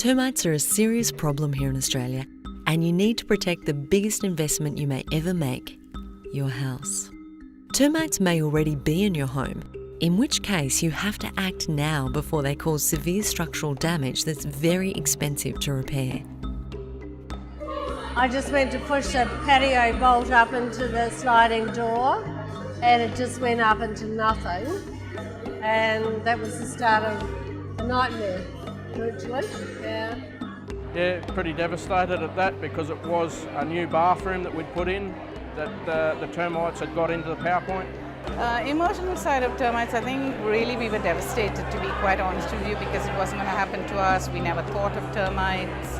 Termites are a serious problem here in Australia, and you need to protect the biggest investment you may ever make, your house. Termites may already be in your home, in which case you have to act now before they cause severe structural damage that's very expensive to repair. I just went to push the patio bolt up into the sliding door and it just went up into nothing, and that was the start of a nightmare, virtually. Yeah, pretty devastated at that because it was a new bathroom that we'd put in that the termites had got into the power point. Emotional side of termites, I think really we were devastated, to be quite honest with you, because it wasn't going to happen to us. We never thought of termites.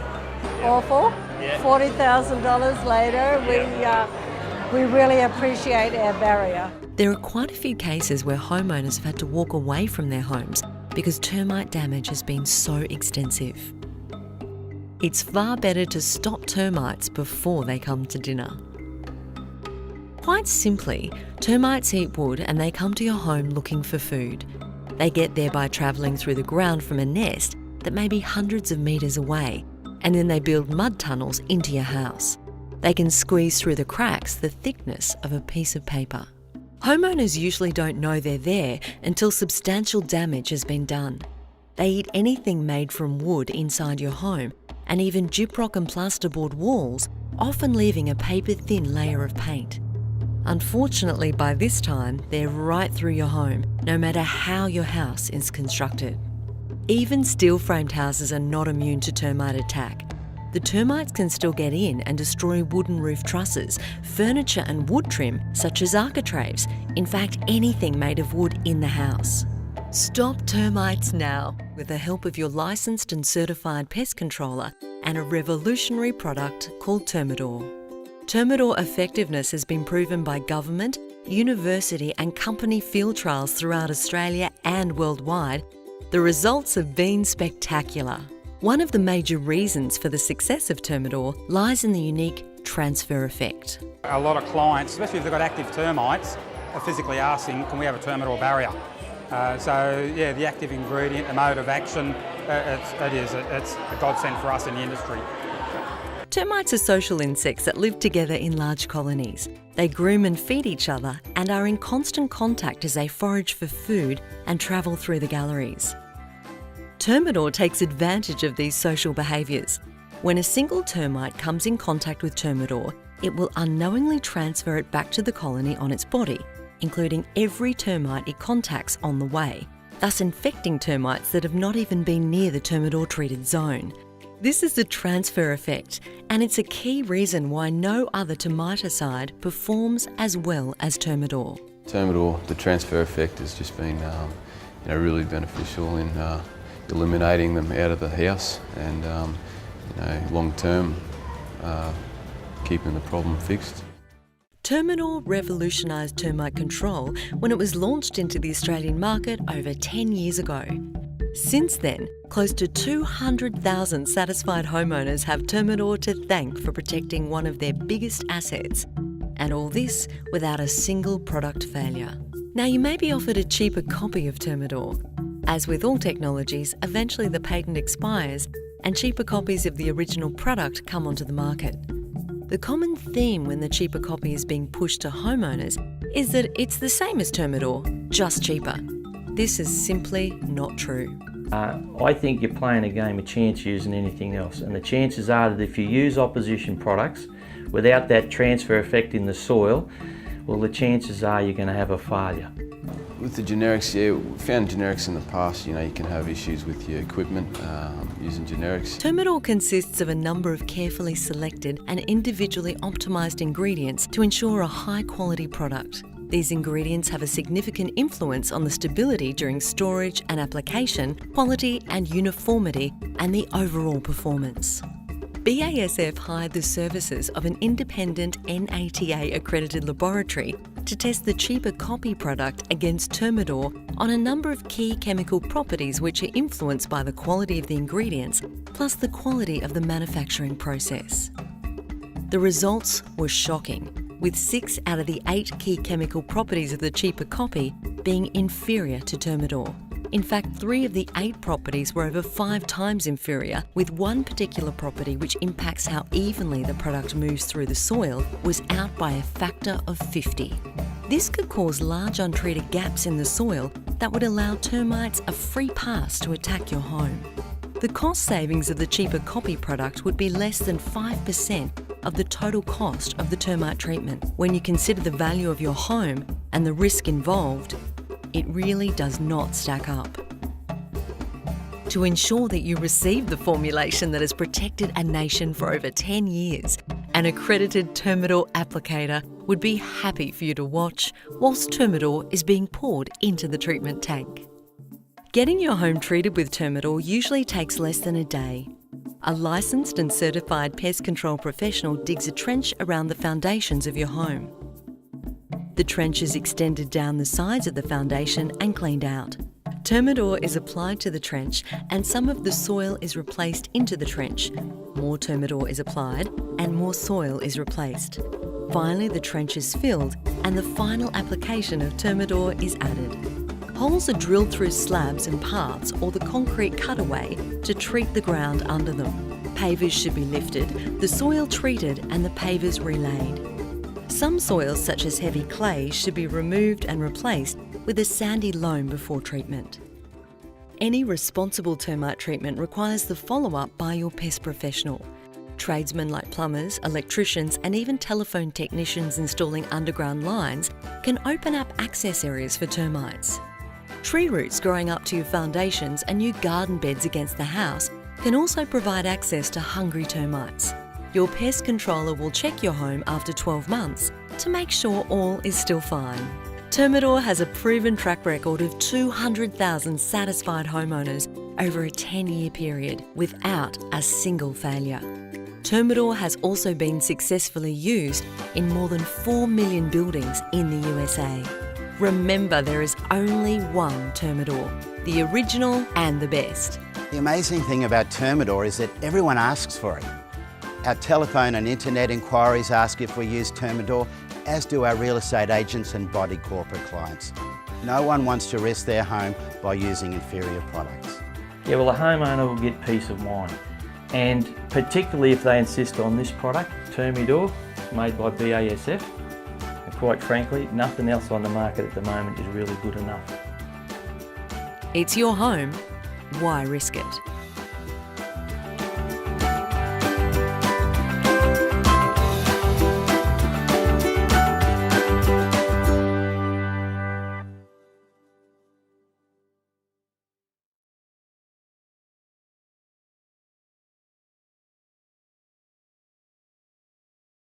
Awful. Yeah. $40,000 later, we really appreciate our barrier. There are quite a few cases where homeowners have had to walk away from their homes because termite damage has been so extensive. It's far better to stop termites before they come to dinner. Quite simply, termites eat wood and they come to your home looking for food. They get there by travelling through the ground from a nest that may be hundreds of metres away, and then they build mud tunnels into your house. They can squeeze through the cracks the thickness of a piece of paper. Homeowners usually don't know they're there until substantial damage has been done. They eat anything made from wood inside your home, and even gyprock and plasterboard walls, often leaving a paper-thin layer of paint. Unfortunately, by this time, they're right through your home, no matter how your house is constructed. Even steel-framed houses are not immune to termite attack. The termites can still get in and destroy wooden roof trusses, furniture and wood trim such as architraves, in fact anything made of wood in the house. Stop termites now with the help of your licensed and certified pest controller and a revolutionary product called Termidor. Termidor effectiveness has been proven by government, university and company field trials throughout Australia and worldwide. The results have been spectacular. One of the major reasons for the success of Termidor lies in the unique transfer effect. A lot of clients, especially if they've got active termites, are physically asking, can we have a Termidor barrier? The active ingredient, the mode of action, it's a godsend for us in the industry. Termites are social insects that live together in large colonies. They groom and feed each other and are in constant contact as they forage for food and travel through the galleries. Termidor takes advantage of these social behaviours. When a single termite comes in contact with Termidor, it will unknowingly transfer it back to the colony on its body, including every termite it contacts on the way, thus infecting termites that have not even been near the Termidor treated zone. This is the transfer effect, and it's a key reason why no other termiticide performs as well as Termidor. Termidor, the transfer effect has just been really beneficial in eliminating them out of the house and long term keeping the problem fixed. Termidor revolutionised termite control when it was launched into the Australian market over 10 years ago. Since then, close to 200,000 satisfied homeowners have Termidor to thank for protecting one of their biggest assets, and all this without a single product failure. Now, you may be offered a cheaper copy of Termidor. As with all technologies, eventually the patent expires and cheaper copies of the original product come onto the market. The common theme when the cheaper copy is being pushed to homeowners is that it's the same as Termidor, just cheaper. This is simply not true. I think you're playing a game of chance using anything else, and the chances are that if you use opposition products without that transfer effect in the soil, well, the chances are you're going to have a failure. With the generics, we found generics in the past, you can have issues with your equipment using generics. Termidor consists of a number of carefully selected and individually optimised ingredients to ensure a high-quality product. These ingredients have a significant influence on the stability during storage and application, quality and uniformity, and the overall performance. BASF hired the services of an independent NATA-accredited laboratory to test the cheaper copy product against Termidor on a number of key chemical properties which are influenced by the quality of the ingredients, plus the quality of the manufacturing process. The results were shocking, with 6 out of the 8 key chemical properties of the cheaper copy being inferior to Termidor. In fact, 3 of the 8 properties were over 5 times inferior, with one particular property which impacts how evenly the product moves through the soil was out by a factor of 50. This could cause large untreated gaps in the soil that would allow termites a free pass to attack your home. The cost savings of the cheaper copy product would be less than 5% of the total cost of the termite treatment. When you consider the value of your home and the risk involved, it really does not stack up. To ensure that you receive the formulation that has protected a nation for over 10 years, an accredited Termidor applicator would be happy for you to watch whilst Termidor is being poured into the treatment tank. Getting your home treated with Termidor usually takes less than a day. A licensed and certified pest control professional digs a trench around the foundations of your home. The trench is extended down the sides of the foundation and cleaned out. Termidor is applied to the trench and some of the soil is replaced into the trench. More Termidor is applied and more soil is replaced. Finally, the trench is filled and the final application of Termidor is added. Holes are drilled through slabs and parts or the concrete cutaway to treat the ground under them. Pavers should be lifted, the soil treated and the pavers relaid. Some soils, such as heavy clay, should be removed and replaced with a sandy loam before treatment. Any responsible termite treatment requires the follow-up by your pest professional. Tradesmen like plumbers, electricians and even telephone technicians installing underground lines can open up access areas for termites. Tree roots growing up to your foundations and new garden beds against the house can also provide access to hungry termites. Your pest controller will check your home after 12 months to make sure all is still fine. Termidor has a proven track record of 200,000 satisfied homeowners over a 10-year period without a single failure. Termidor has also been successfully used in more than 4 million buildings in the USA. Remember, there is only one Termidor, the original and the best. The amazing thing about Termidor is that everyone asks for it. Our telephone and internet inquiries ask if we use Termidor, as do our real estate agents and body corporate clients. No one wants to risk their home by using inferior products. Yeah, well, a homeowner will get peace of mind, and particularly if they insist on this product, Termidor, made by BASF. And quite frankly, nothing else on the market at the moment is really good enough. It's your home, why risk it?